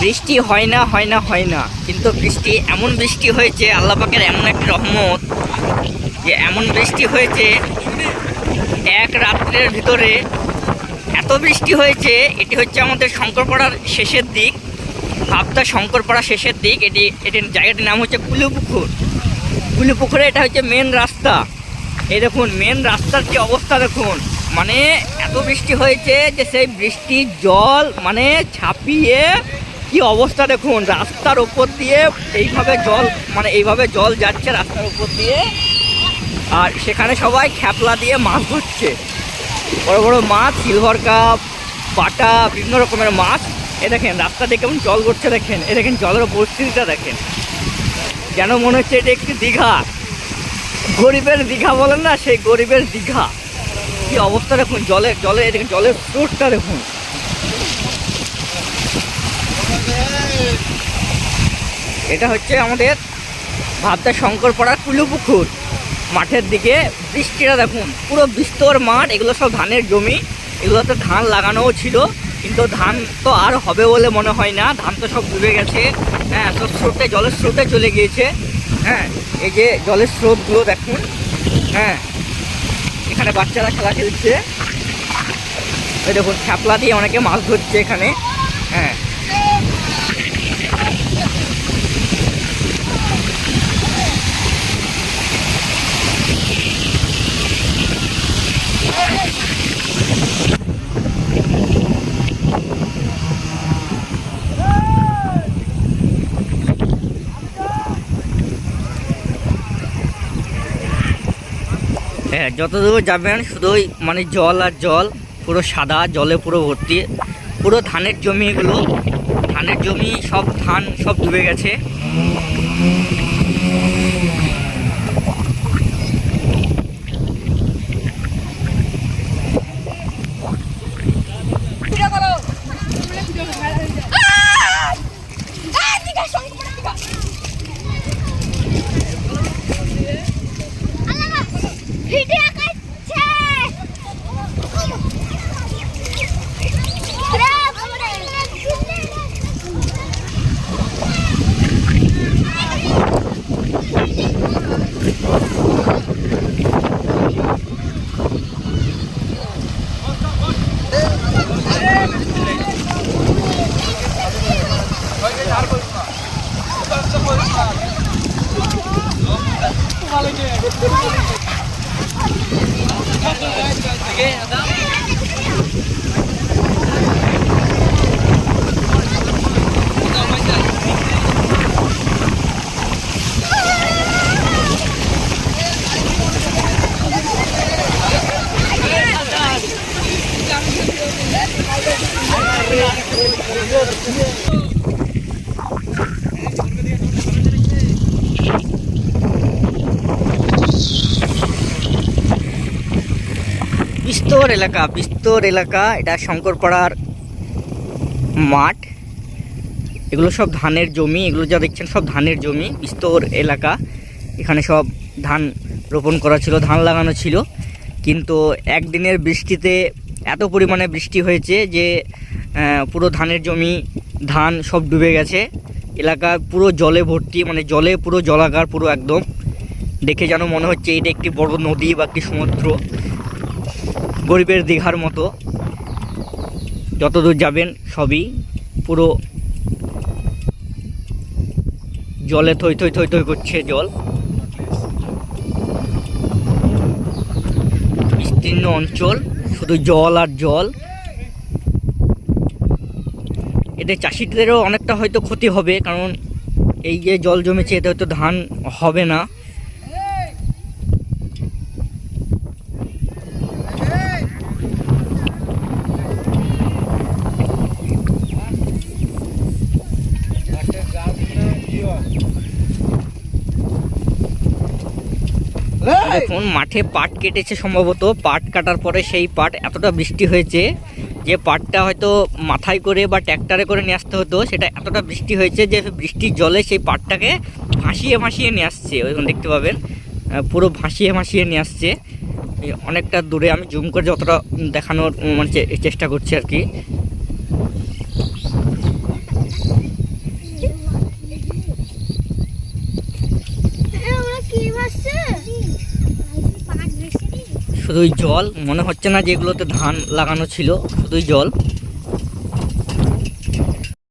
বৃষ্টি হয় না হয় না হয় না, কিন্তু বৃষ্টি এমন বৃষ্টি হয়েছে, আল্লাহ পাকের এমন একটা রহমত যে এমন বৃষ্টি হয়েছে এক রাত্রের ভিতরে। এত বৃষ্টি হয়েছে, এটি হচ্ছে আমাদের শঙ্করপাড়ার শেষের দিক, ভাবতা শঙ্করপাড়া শেষের দিক। এটির জায়গাটির নাম হচ্ছে কুলুপুকুর। কুলুপুকুরে এটা হচ্ছে মেন রাস্তা। এই দেখুন মেন রাস্তার যে অবস্থা দেখুন, মানে এত বৃষ্টি হয়েছে যে সেই বৃষ্টির জল মানে ছাপিয়ে কি অবস্থা দেখুন, রাস্তার উপর দিয়ে এইভাবে জল, মানে এইভাবে জল যাচ্ছে রাস্তার উপর দিয়ে। আর সেখানে সবাই খ্যাপলা দিয়ে মাছ ধরছে, বড় বড় মাছ, সিলভার কাপ, পাটা, বিভিন্ন রকমের মাছ। এ দেখেন রাস্তা দিয়ে কেমন জল করছে, দেখেন এ দেখেন জলের পরিস্থিতিটা দেখেন, যেন মনে হচ্ছে এটা একটি দীঘা, গরিবের দীঘা বলেন না, সেই গরিবের দীঘা। কি অবস্থা দেখুন, জলের দেখুন, জলের স্রোতটা দেখুন। এটা হচ্ছে আমাদের ভাবতা শঙ্করপাড়ার কুলুপুকুর মাঠের দিকে। বৃষ্টিটা দেখুন, পুরো বিস্তর মাঠ, এগুলো সব ধানের জমি। এগুলোতে ধান লাগানোও ছিল, কিন্তু ধান তো আর হবে বলে মনে হয় না, ধান তো সব ডুবে গেছে। হ্যাঁ, সব স্রোতে, জলের স্রোতে চলে গিয়েছে। হ্যাঁ, এই যে জলের স্রোতগুলো দেখুন। হ্যাঁ, এখানে বাচ্চারা খেলা খেলছে, এই দেখুন খ্যাপলা দিয়ে অনেকে মাছ ধরছে এখানে। হ্যাঁ, হ্যাঁ, যতদূর যাবেন শুধুই মানে জল আর জল, পুরো সাদা জলে পুরো ভর্তি। পুরো ধানের জমি, এগুলো ধানের জমি, সব ধান সব ডুবে গেছে। বিস্তর এলাকা, এটা শঙ্করপাড়ার মাঠ। এগুলো সব ধানের জমি, এগুলো যা দেখছেন সব ধানের জমি, বিস্তর এলাকা। এখানে সব ধান রোপণ করা ছিল, ধান লাগানো ছিল, কিন্তু একদিনের বৃষ্টিতে এত পরিমাণে বৃষ্টি হয়েছে যে পুরো ধানের জমি, ধান সব ডুবে গেছে। এলাকা পুরো জলে ভর্তি, মানে জলে পুরো জলাকার, পুরো একদম দেখে যেন মনে হচ্ছে এটা একটি বড় নদী বা একটি সমুদ্র, গরিবের দীঘার মতো। যতদূর যাবেন সবই পুরো জলে থই থই থই থই করছে জল। বিস্তীর্ণ অঞ্চল, শুধু জল আর জল। এতে চাষিদেরও অনেকটা হয়তো ক্ষতি হবে, কারণ এই যে জল জমেছে এতে হয়তো ধান হবে না। দেখুন মাঠে পাট কেটেছে, সম্ভবত পাট কাটার পরে সেই পাট এতটা বৃষ্টি হয়েছে যে পাটটা হয়তো মাথায় করে বা ট্র্যাক্টরে করে নিয়ে আসতে হতো, সেটা এতটা বৃষ্টি হয়েছে যে বৃষ্টির জলে সেই পাটটাকে ভাসিয়ে ভাসিয়ে নিয়ে আসছে। ওইখানে দেখতে পাবেন পুরো ভাসিয়ে ভাসিয়ে নিয়ে আসছে অনেকটা দূরে। আমি জুম করে যতটা দেখানোর মানে চেষ্টা করছি আর কি। শুধুই জল, মনে হচ্ছে না যে এগুলোতে ধান লাগানো ছিল, শুধুই জল।